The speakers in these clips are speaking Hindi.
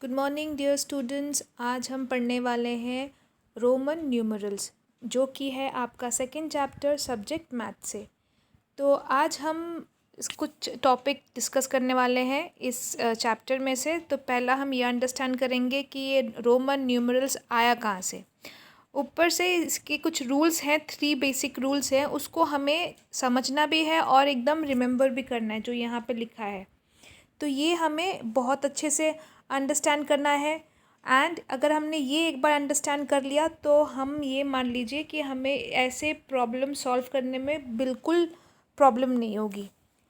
Good morning dear students. आज हम पढ़ने वाले हैं रोमन न्यूमरल्स, जो कि है आपका सेकंड चैप्टर सब्जेक्ट मैथ से। तो आज हम कुछ टॉपिक डिस्कस करने वाले हैं इस चैप्टर में से। तो पहला हम ये अंडरस्टैंड करेंगे कि ये रोमन न्यूमरल्स आया कहाँ से। ऊपर से इसके कुछ रूल्स हैं, 3 बेसिक रूल्स हैं, उसको हमें समझना भी है और एकदम रिमेंबर भी करना है जो यहाँ पे लिखा है। तो ये हमें बहुत अच्छे से अंडरस्टैंड करना है। एंड अगर हमने ये एक बार अंडरस्टैंड कर लिया तो हम ये मान लीजिए कि हमें ऐसे प्रॉब्लम सॉल्व करने में बिल्कुल प्रॉब्लम नहीं होगी।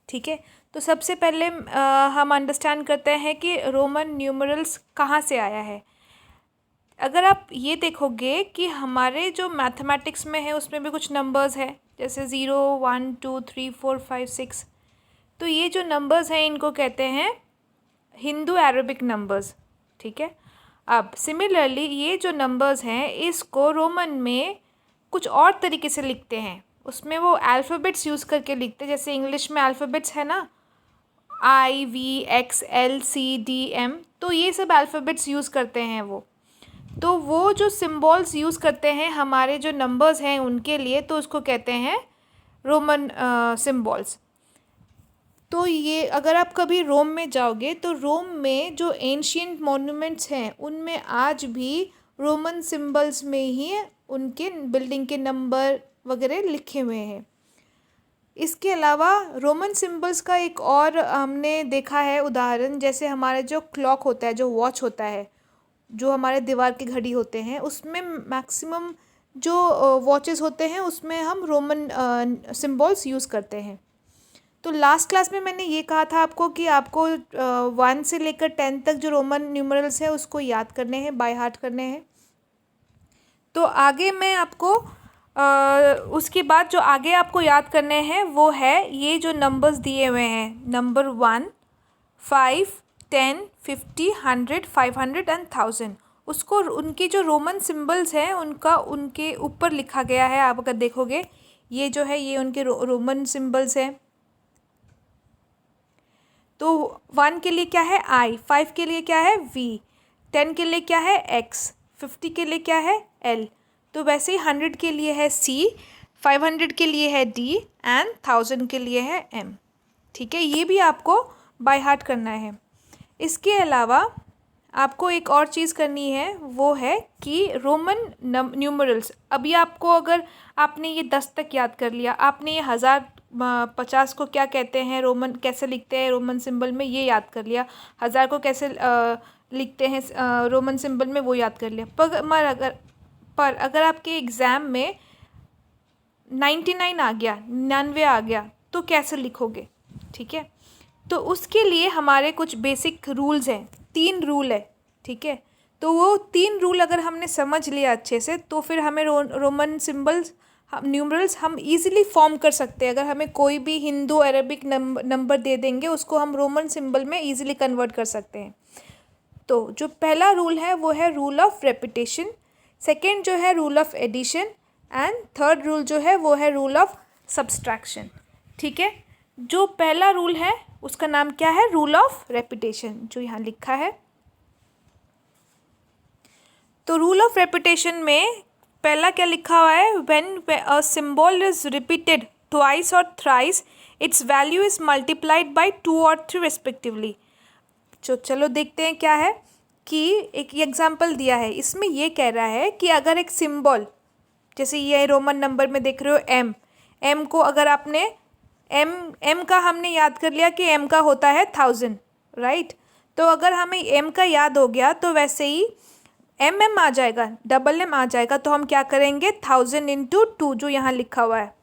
ठीक है, तो सबसे पहले हम अंडरस्टैंड करते हैं कि रोमन न्यूमरल्स कहाँ से आया है। अगर आप ये देखोगे कि हमारे जो मैथमेटिक्स में है उसमें भी कुछ नंबर्स है, जैसे 0, 1, 2, 3, 4, 5, 6। तो ये जो नंबर्स हैं इनको कहते हैं हिंदू अरेबिक नंबर्स। ठीक है, अब सिमिलरली ये जो नंबर्स हैं इसको रोमन में कुछ और तरीके से लिखते हैं। उसमें वो अल्फ़ाबेट्स यूज़ करके लिखते हैं, जैसे इंग्लिश में अल्फ़ाबेट्स है ना, IVXLCDM। तो ये सब अल्फ़ाबेट्स यूज़ करते हैं वो। तो वो जो सिम्बॉल्स यूज़ करते हैं हमारे जो नंबर्स हैं उनके लिए, तो उसको कहते हैं रोमन सिम्बॉल्स। तो ये अगर आप कभी रोम में जाओगे तो रोम में जो एंशियंट मॉन्यूमेंट्स हैं उनमें आज भी रोमन सिंबल्स में ही उनके बिल्डिंग के नंबर वगैरह लिखे हुए हैं। इसके अलावा रोमन सिंबल्स का एक और हमने देखा है उदाहरण, जैसे हमारे जो क्लॉक होता है, जो वॉच होता है, जो हमारे दीवार की घड़ी होते हैं, उसमें मैक्सिमम जो वॉचेस होते हैं उसमें हम रोमन सिंबल्स यूज़ करते हैं। तो लास्ट क्लास में मैंने ये कहा था आपको कि आपको 1 से लेकर 10 तक जो रोमन न्यूमरल्स है उसको याद करने हैं, बाय हार्ट करने हैं। तो आगे मैं आपको उसके बाद जो आगे आपको याद करने हैं वो है ये जो नंबर्स दिए हुए हैं, नंबर 1, 5, 10, 50, 100, 500 एंड 1000। उसको उनकी जो रोमन सिंबल्स हैं उनका उनके ऊपर लिखा गया है। आप अगर देखोगे ये जो है ये उनके रोमन सिंबल्स हैं। तो 1 के लिए क्या है I, 5 के लिए क्या है V, 10 के लिए क्या है X, 50 के लिए क्या है L। तो वैसे ही 100 के लिए है C, 500 के लिए है D एंड 1000 के लिए है M। ठीक है, ये भी आपको बाय हार्ट करना है। इसके अलावा आपको एक और चीज़ करनी है, वो है कि रोमन न्यूमरल्स, अभी आपको अगर आपने ये 10 तक याद कर लिया, आपने ये 1050 को क्या कहते हैं, रोमन कैसे लिखते हैं रोमन सिंबल में, ये याद कर लिया। 1000 को कैसे लिखते हैं रोमन सिंबल में, वो याद कर लिया। पर अगर आपके एग्ज़ाम में 99 आ गया, 99 आ गया, तो कैसे लिखोगे। ठीक है, तो उसके लिए हमारे कुछ बेसिक रूल्स हैं, 3 रूल है। ठीक है, तो वो 3 रूल अगर हमने समझ लिया अच्छे से तो फिर हमें रोमन सिंबल्स न्यूमरल्स हम इजीली फॉर्म कर सकते हैं। अगर हमें कोई भी हिंदू अरेबिक नंबर दे देंगे उसको हम रोमन सिंबल में इजीली कन्वर्ट कर सकते हैं। तो जो पहला रूल है वो है रूल ऑफ रेपिटेशन, सेकेंड जो है rule of addition and third rule जो है वो है रूल ऑफ सब्सट्रैक्शन। ठीक है, जो पहला रूल है उसका नाम क्या है, रूल ऑफ रेपिटेशन, जो यहाँ लिखा है। तो रूल ऑफ रेपिटेशन में पहला क्या लिखा हुआ है, when a symbol is repeated twice और thrice its value is multiplied by 2 और 3 रेस्पेक्टिवली। चलो देखते हैं क्या है। कि एक एग्जांपल दिया है, इसमें ये कह रहा है कि अगर एक सिंबल, जैसे ये रोमन नंबर में देख रहे हो एम को अगर आपने एम का हमने याद कर लिया कि एम का होता है 1000, राइट। तो अगर हमें एम का याद हो गया तो वैसे ही एम आ जाएगा, डबल एम आ जाएगा। तो हम क्या करेंगे, 1000 इंटू 2 जो यहाँ लिखा हुआ है।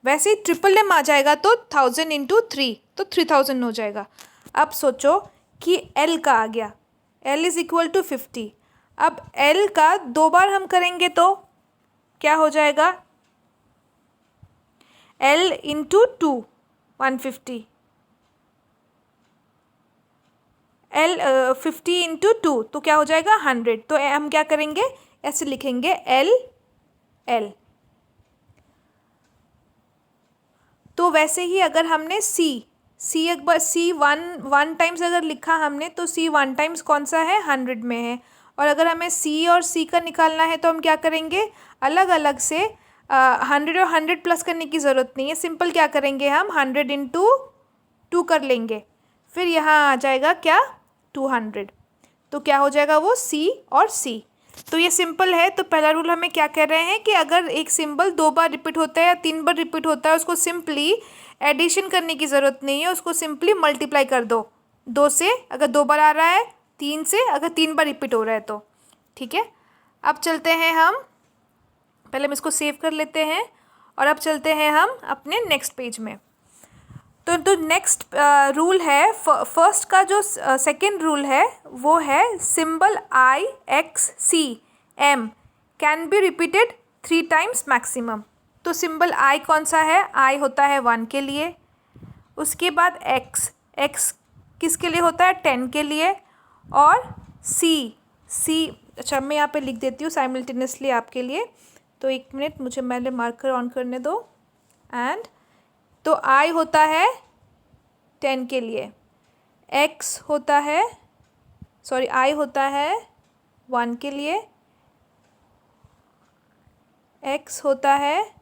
वैसे ही ट्रिपल एम आ जाएगा तो 1000 इंटू 3 तो 3000 हो जाएगा। अब सोचो कि एल का आ गया, एल इज़ इक्वल टू 50। अब एल का 2 बार हम करेंगे तो क्या हो जाएगा, एल इंटू 2 150, एल 50 इंटू 2 तो क्या हो जाएगा 100। तो हम क्या करेंगे, ऐसे लिखेंगे एल एल। तो वैसे ही अगर हमने सी सी एक बार सी वन टाइम्स अगर लिखा हमने तो सी 1 टाइम्स कौन सा है, 100 में है। और अगर हमें सी और सी का निकालना है तो हम क्या करेंगे, अलग अलग से 100 और 100 प्लस करने की ज़रूरत नहीं है, सिंपल क्या करेंगे हम 100 इंटू 2 कर लेंगे, फिर यहाँ आ जाएगा क्या 200, तो क्या हो जाएगा वो सी और सी। तो ये सिंपल है। तो पहला रूल हमें क्या कह रहे हैं कि अगर एक सिंबल 2 बार रिपीट होता है या 3 बार रिपीट होता है, उसको सिंपली एडिशन करने की ज़रूरत नहीं है, उसको सिंपली मल्टीप्लाई कर दो 2 से, अगर 2 बार आ रहा है, 3 से अगर 3 बार रिपीट हो रहा है तो। ठीक है, अब चलते हैं हम, पहले हम इसको सेव कर लेते हैं और अब चलते हैं हम अपने नेक्स्ट पेज में। तो नेक्स्ट रूल है, फर्स्ट का जो सेकंड रूल है वो है symbol I X C M can be repeated 3 times maximum. तो सिंबल आई कौन सा है, आई होता है 1 के लिए, उसके बाद एक्स, एक्स किसके लिए होता है 10 के लिए, और सी, सी अच्छा मैं यहाँ पे लिख देती हूँ साइमल्टेनियसली आपके लिए, तो 1 मिनट मुझे पहले मार्कर ऑन करने दो। एंड तो आई होता है 10 के लिए, एक्स होता है आई होता है 1 के लिए, एक्स होता है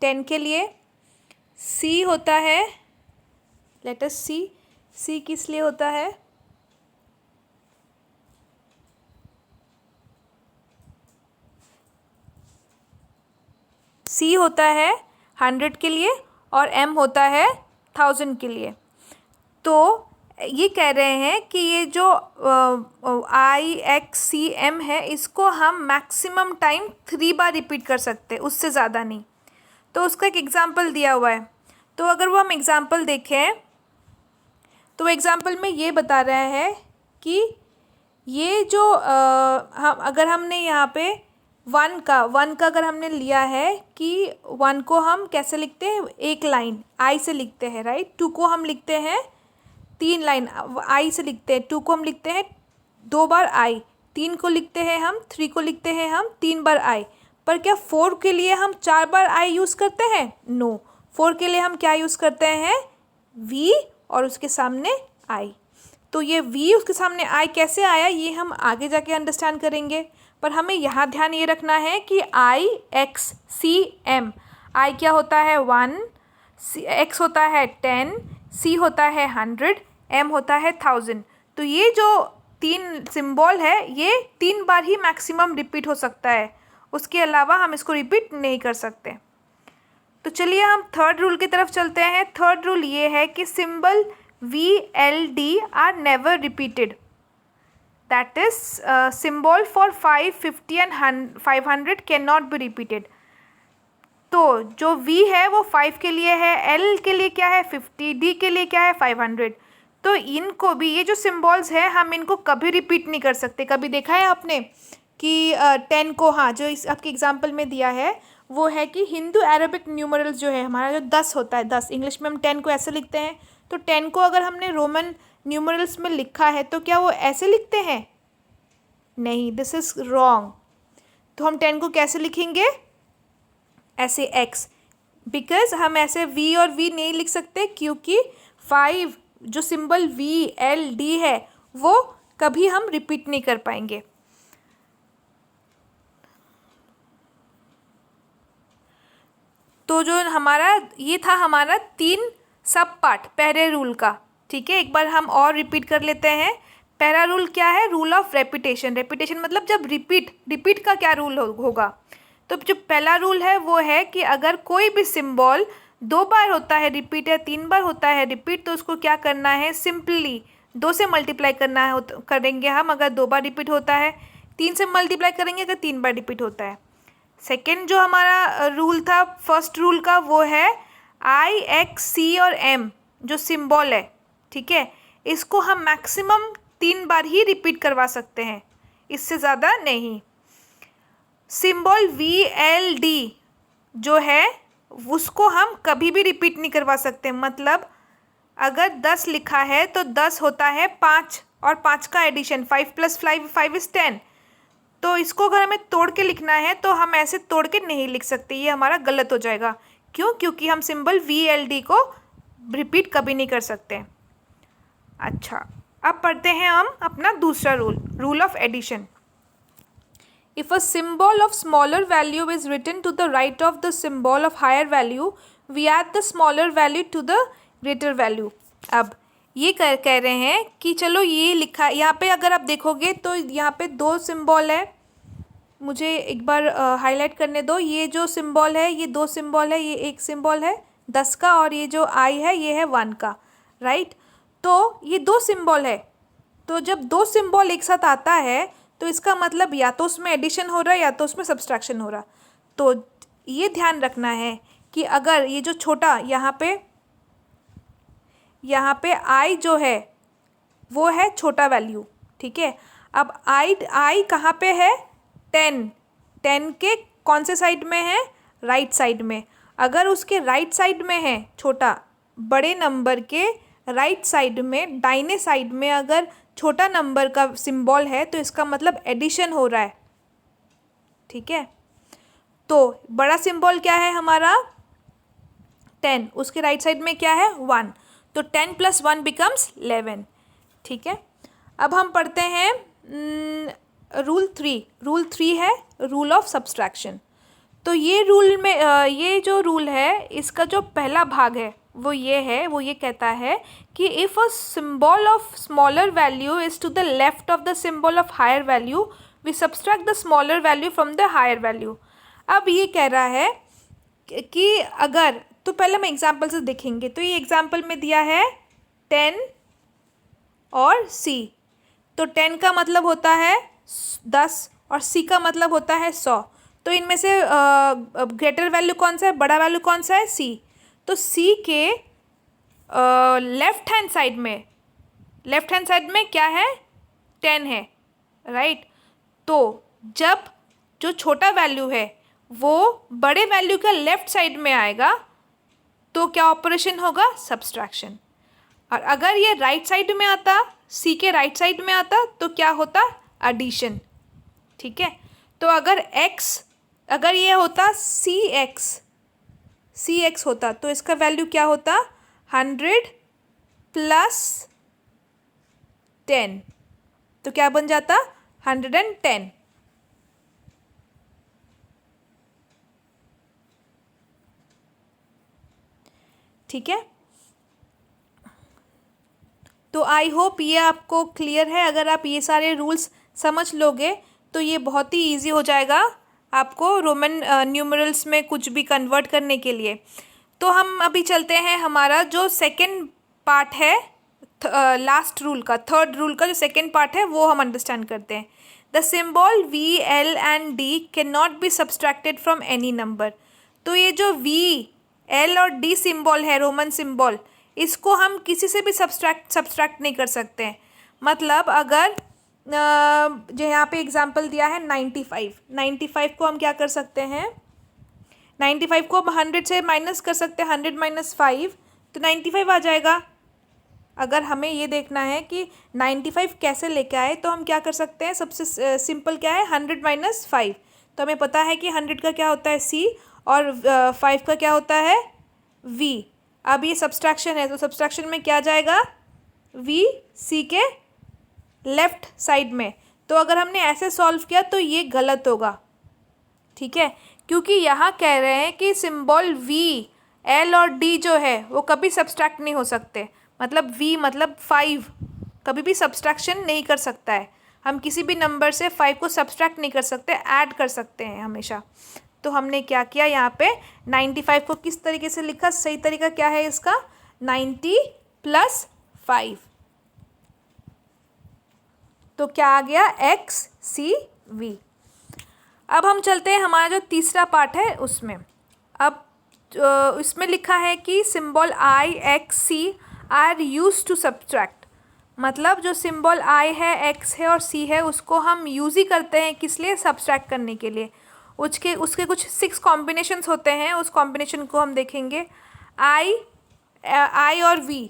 टेन के लिए, सी होता है, लेट अस सी, सी किस लिए होता है, सी होता है 100 के लिए और एम होता है 1000 के लिए। तो ये कह रहे हैं कि ये जो आई एक्स सी एम है, इसको हम मैक्सिमम टाइम 3 बार रिपीट कर सकते हैं, उससे ज़्यादा नहीं। तो उसका एक एग्ज़ाम्पल दिया हुआ है, तो अगर वो हम एग्ज़ाम्पल देखें तो एग्ज़ाम्पल में ये बता रहा है कि ये जो हम अगर हमने यहाँ पे वन का अगर हमने लिया है कि 1 को हम कैसे लिखते हैं, एक लाइन आई से लिखते हैं, राइट। 2 को हम लिखते हैं 3 लाइन आई से लिखते हैं, 2 को हम लिखते हैं 2 बार आई, 3 को लिखते हैं हम, 3 को लिखते हैं हम 3 बार आई। पर क्या 4 के लिए हम 4 बार आई यूज़ करते हैं, नो। 4 के लिए हम क्या यूज़ करते हैं, वी और उसके सामने आई। तो ये वी उसके सामने आई कैसे आया, ये हम आगे जाके अंडरस्टैंड करेंगे, पर हमें यहाँ ध्यान ये रखना है कि आई एक्स सी एम, आई क्या होता है 1, एक्स होता है 10, सी होता है 100, एम होता है 1000। तो ये जो 3 सिंबल है ये 3 बार ही मैक्सिमम रिपीट हो सकता है, उसके अलावा हम इसको रिपीट नहीं कर सकते। तो चलिए हम थर्ड रूल की तरफ चलते हैं। थर्ड रूल ये है कि symbol V L D R never repeated, that is symbol for 5, 50 and 500 can not be repeated. तो जो V है वो 5 के लिए है, L के लिए क्या है 50, D के लिए क्या है 500। तो इनको भी, ये जो सिम्बॉल्स है हम इनको कभी रिपीट नहीं कर सकते। कभी देखा है आपने कि 10 को, हाँ जो इस आपके एग्जांपल में दिया है वो है कि हिंदू अरेबिक न्यूमरल्स जो है हमारा जो 10 होता है, 10 इंग्लिश में हम 10 को ऐसे लिखते हैं, तो 10 को अगर हमने रोमन न्यूमरल्स में लिखा है तो क्या वो ऐसे लिखते हैं, नहीं, दिस इज़ रॉन्ग। तो हम 10 को कैसे लिखेंगे, ऐसे x, बिकॉज हम ऐसे v और v नहीं लिख सकते क्योंकि 5 जो सिंबल v l d है वो कभी हम रिपीट नहीं कर पाएंगे। तो जो हमारा ये था हमारा 3 सब पार्ट पहले रूल का, ठीक है। एक बार हम और रिपीट कर लेते हैं। पहला रूल क्या है, रूल ऑफ रेपिटेशन। रेपिटेशन मतलब जब रिपीट का क्या रूल होगा, तो जो पहला रूल है वो है कि अगर कोई भी सिंबल 2 बार होता है रिपीट या 3 बार होता है रिपीट, तो उसको क्या करना है, सिंपली 2 से मल्टीप्लाई करना है, करेंगे हम अगर 2 बार रिपीट होता है, 3 से मल्टीप्लाई करेंगे अगर 3 बार रिपीट होता है। सेकेंड जो हमारा रूल था फर्स्ट रूल का वो है आई एक्स सी और एम जो सिंबल है, ठीक है, इसको हम मैक्सिमम 3 बार ही रिपीट करवा सकते हैं, इससे ज़्यादा नहीं। सिंबल वी एल डी जो है उसको हम कभी भी रिपीट नहीं करवा सकते। मतलब अगर 10 लिखा है तो 10 होता है 5 और 5 का एडिशन 5 + 5 इज़ 10, तो इसको अगर हमें तोड़ के लिखना है तो हम ऐसे तोड़ के नहीं लिख सकते, ये हमारा गलत हो जाएगा। क्यों? क्योंकि हम सिंबल VLD को रिपीट कभी नहीं कर सकते। अच्छा, अब पढ़ते हैं हम अपना दूसरा rule of addition. If a symbol of smaller value is written to the right of the symbol of higher value, we add the smaller value to the greater value. अब ये कह रहे हैं कि चलो ये लिखा, यहाँ पे अगर आप देखोगे तो यहाँ पे दो सिंबल है, मुझे एक बार हाईलाइट करने दो। ये जो सिंबल है, ये दो सिंबल है, ये एक सिंबल है 10 का और ये जो I है ये है 1 का, राइट। तो ये दो सिंबल है, तो जब दो सिंबल एक साथ आता है तो इसका मतलब या तो उसमें एडिशन हो रहा है या तो उसमें सब्सट्रैक्शन हो रहा। तो ये ध्यान रखना है कि अगर ये जो छोटा यहाँ पे I जो है वो है छोटा वैल्यू, ठीक है। अब I कहाँ पे है? 10 के कौन से साइड में है? राइट साइड में। अगर उसके राइट साइड में है छोटा, बड़े नंबर के राइट साइड में, दाहिने साइड में अगर छोटा नंबर का सिंबल है तो इसका मतलब एडिशन हो रहा है, ठीक है। तो बड़ा सिंबल क्या है हमारा? 10, उसके राइट साइड में क्या है? 1, तो 10 + 1 बिकम्स 11, ठीक है। अब हम पढ़ते हैं रूल 3 है रूल ऑफ सब्सट्रैक्शन। तो ये रूल में ये जो रूल है इसका जो पहला भाग है वो ये कहता है कि if a symbol of smaller value is to the left of the symbol of higher value, we subtract the smaller value from the higher value. अब ये कह रहा है कि अगर, तो पहले हम एग्जाम्पल से देखेंगे। तो ये एग्जाम्पल में दिया है 10 और C। तो 10 का मतलब होता है 10 और C का मतलब होता है 100। तो इनमें से ग्रेटर वैल्यू कौन सा है, बड़ा वैल्यू कौन सा है? C। तो C के लेफ्ट हैंड साइड में क्या है? 10 है, राइट। तो जब जो छोटा वैल्यू है वो बड़े वैल्यू का लेफ्ट साइड में आएगा तो क्या ऑपरेशन होगा? सब्सट्रैक्शन। और अगर ये राइट साइड में आता, C के राइट साइड में आता तो क्या होता? एडिशन, ठीक है। तो अगर ये होता CX होता तो इसका वैल्यू क्या होता? 100 + 10, तो क्या बन जाता? 110, ठीक है। तो आई होप ये आपको क्लियर है। अगर आप ये सारे रूल्स समझ लोगे तो ये बहुत ही ईजी हो जाएगा आपको रोमन न्यूमरल्स में कुछ भी कन्वर्ट करने के लिए। तो हम अभी चलते हैं, हमारा जो सेकंड पार्ट है लास्ट रूल का, थर्ड रूल का जो सेकंड पार्ट है वो हम अंडरस्टैंड करते हैं। The symbol V, L and D can not be subtracted from any number. तो ये जो V, L और D सिंबल है, रोमन सिंबल, इसको हम किसी से भी सब्सट्रैक्ट नहीं कर सकते हैं। मतलब अगर जो यहाँ पे एग्जांपल दिया है 95 को हम क्या कर सकते हैं? 95 को हम 100 से माइनस कर सकते हैं, 100 - 5 तो 95 आ जाएगा। अगर हमें ये देखना है कि 95 कैसे लेके आए तो हम क्या कर सकते हैं? सबसे सिंपल क्या है? 100 - 5। तो हमें पता है कि 100 का क्या होता है? C और 5 का क्या होता है? V। अब ये सब्सट्रैक्शन है तो सब्सट्रैक्शन में क्या जाएगा? V C के लेफ्ट साइड में। तो अगर हमने ऐसे सॉल्व किया तो ये गलत होगा, ठीक है, क्योंकि यहाँ कह रहे हैं कि सिंबल V, L और D जो है वो कभी सब्सट्रैक्ट नहीं हो सकते। मतलब V मतलब 5 कभी भी सब्सट्रैक्शन नहीं कर सकता है। हम किसी भी नंबर से 5 को सब्सट्रैक्ट नहीं कर सकते, ऐड कर सकते हैं हमेशा। तो हमने क्या किया यहाँ पे 95 को किस तरीके से लिखा? सही तरीका क्या है इसका? 90 + 5। तो क्या आ गया? XCV। अब हम चलते हैं हमारा जो तीसरा पार्ट है उसमें। अब इसमें लिखा है कि symbol I, X, C are use to subtract. मतलब जो सिंबल I है, X है और C है उसको हम यूज़ ही करते हैं किस लिए? सब्सट्रैक्ट करने के लिए। उसके कुछ 6 कॉम्बिनेशंस होते हैं, उस कॉम्बिनेशन को हम देखेंगे। I और V।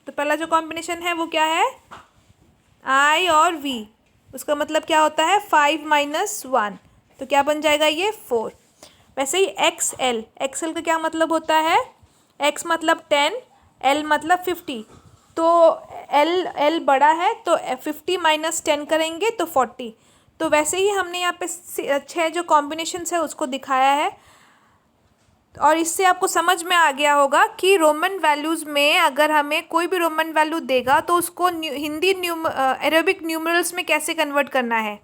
तो पहला जो कॉम्बिनेशन है वो क्या है? I और V। उसका मतलब क्या होता है 5 माइनस 1, तो क्या बन जाएगा ये 4। वैसे ही XL, XL का क्या मतलब होता है, X मतलब 10, L मतलब 50, तो L बड़ा है तो 50 माइनस 10 करेंगे तो 40। तो वैसे ही हमने यहाँ पे 6 जो कॉम्बिनेशंस है उसको दिखाया है, और इससे आपको समझ में आ गया होगा कि रोमन वैल्यूज़ में अगर हमें कोई भी रोमन वैल्यू देगा तो उसको हिंदी अरेबिक न्यूमरल्स में कैसे कन्वर्ट करना है।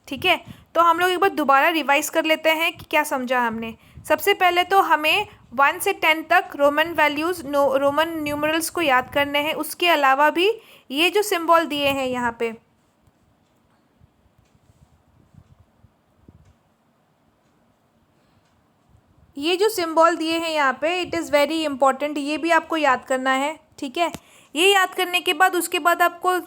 ठीक है, तो हम लोग एक बार दोबारा रिवाइज कर लेते हैं कि क्या समझा हमने। सबसे पहले तो हमें 1 से 10 तक रोमन वैल्यूज़ रोमन न्यूमरल्स को याद करने हैं। उसके अलावा भी ये जो सिंबल दिए हैं यहाँ पे, ये जो सिंबल दिए हैं यहाँ पे, इट इज़ वेरी इंपॉर्टेंट, ये भी आपको याद करना है। ठीक है, ये याद करने के बाद उसके बाद आपको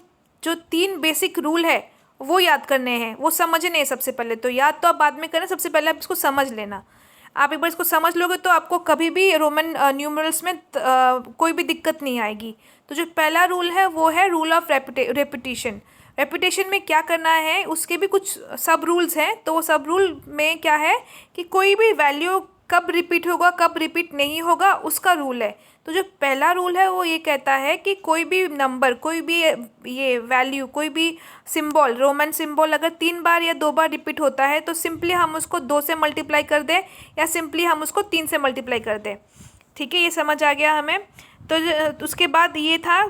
जो 3 बेसिक रूल है वो याद करने हैं, वो समझने हैं सबसे पहले। तो याद तो आप बाद में करना, सबसे पहले आप इसको समझ लेना। आप एक बार इसको समझ लोगे तो आपको कभी भी रोमन न्यूमरल्स में कोई भी दिक्कत नहीं आएगी। तो जो पहला रूल है वो है रूल ऑफ रेपिटेशन। रेपिटेशन में क्या करना है, उसके भी कुछ सब रूल्स हैं। तो वो सब रूल में क्या है कि कोई भी वैल्यू कब रिपीट होगा कब रिपीट नहीं होगा, उसका रूल है। तो जो पहला रूल है वो ये कहता है कि कोई भी नंबर, कोई भी ये वैल्यू, कोई भी सिंबल, रोमन सिंबल अगर 3 बार या 2 बार रिपीट होता है तो सिंपली हम उसको 2 से मल्टीप्लाई कर दें या सिंपली हम उसको 3 से मल्टीप्लाई कर दें। ठीक है, ये समझ आ गया हमें। तो उसके बाद ये था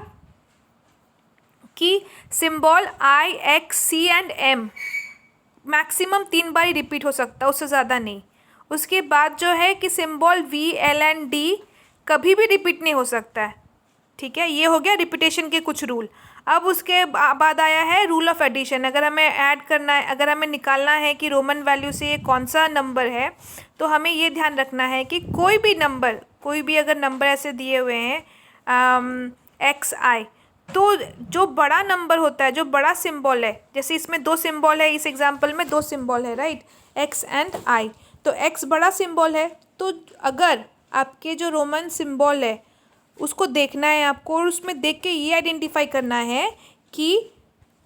कि symbol I, X, C and M maximum 3 bar he repeat हो सकता है, उससे ज़्यादा नहीं। उसके बाद जो है कि symbol V, L and D कभी भी रिपीट नहीं हो सकता है। ठीक है, ये हो गया रिपीटेशन के कुछ रूल। अब उसके बाद आया है रूल ऑफ एडिशन। अगर हमें ऐड करना है, अगर हमें निकालना है कि रोमन वैल्यू से ये कौन सा नंबर है, तो हमें ये ध्यान रखना है कि कोई भी नंबर, कोई भी अगर नंबर ऐसे दिए हुए हैं XI, तो जो बड़ा नंबर होता है, जो बड़ा सिंबल है, जैसे इसमें 2 सिंबल है, इस एग्जांपल में 2 सिंबल है, राइट, X एंड I। तो X बड़ा सिंबल है, तो अगर आपके जो रोमन सिंबल है उसको देखना है आपको, और उसमें देख के ये आइडेंटिफाई करना है कि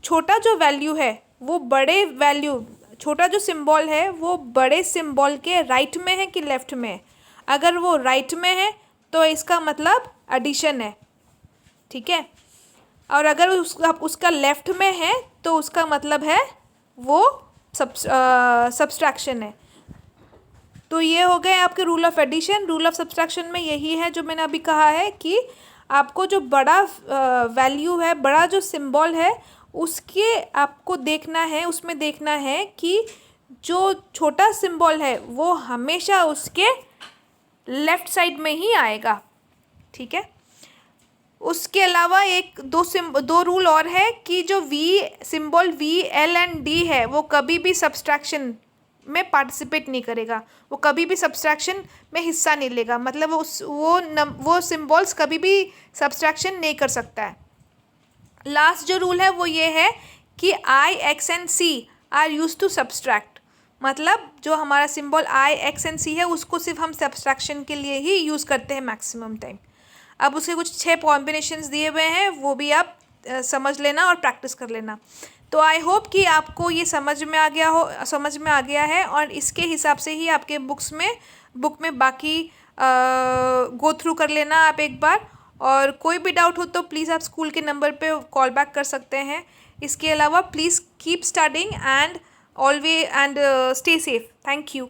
छोटा जो वैल्यू है वो बड़े वैल्यू, छोटा जो सिंबल है वो बड़े सिंबल के राइट में है कि लेफ़्ट में है। अगर वो राइट में है तो इसका मतलब एडिशन है। ठीक है, और अगर उसका लेफ़्ट में है तो उसका मतलब है वो सब्सट्रैक्शन है। तो ये हो गए आपके rule of addition. Rule of subtraction में यही है जो मैंने अभी कहा है कि आपको जो बड़ा वैल्यू है, बड़ा जो सिंबल है, उसके आपको देखना है, उसमें देखना है कि जो छोटा सिंबल है वो हमेशा उसके लेफ़्ट साइड में ही आएगा। ठीक है, उसके अलावा दो रूल और है कि जो symbol V, L and D है वो कभी भी सब्सट्रैक्शन में पार्टिसिपेट नहीं करेगा, वो कभी भी सब्सट्रैक्शन में हिस्सा नहीं लेगा, मतलब वो सिंबल्स कभी भी सब्सट्रैक्शन नहीं कर सकता है। लास्ट जो रूल है वो ये है कि I, X and C are use to subtract, मतलब जो हमारा symbol I, X and C है उसको सिर्फ हम सब्सट्रैक्शन के लिए ही यूज़ करते हैं मैक्सिमम टाइम। अब उसके कुछ 6 कॉम्बिनेशंस दिए हुए हैं, वो भी आप समझ लेना और प्रैक्टिस कर लेना। तो आई होप कि आपको ये समझ में आ गया है, और इसके हिसाब से ही आपके बुक में बाकी गो थ्रू कर लेना आप एक बार। और कोई भी डाउट हो तो प्लीज़ आप स्कूल के नंबर पे कॉल बैक कर सकते हैं। इसके अलावा please keep studying and always and stay safe. Thank you.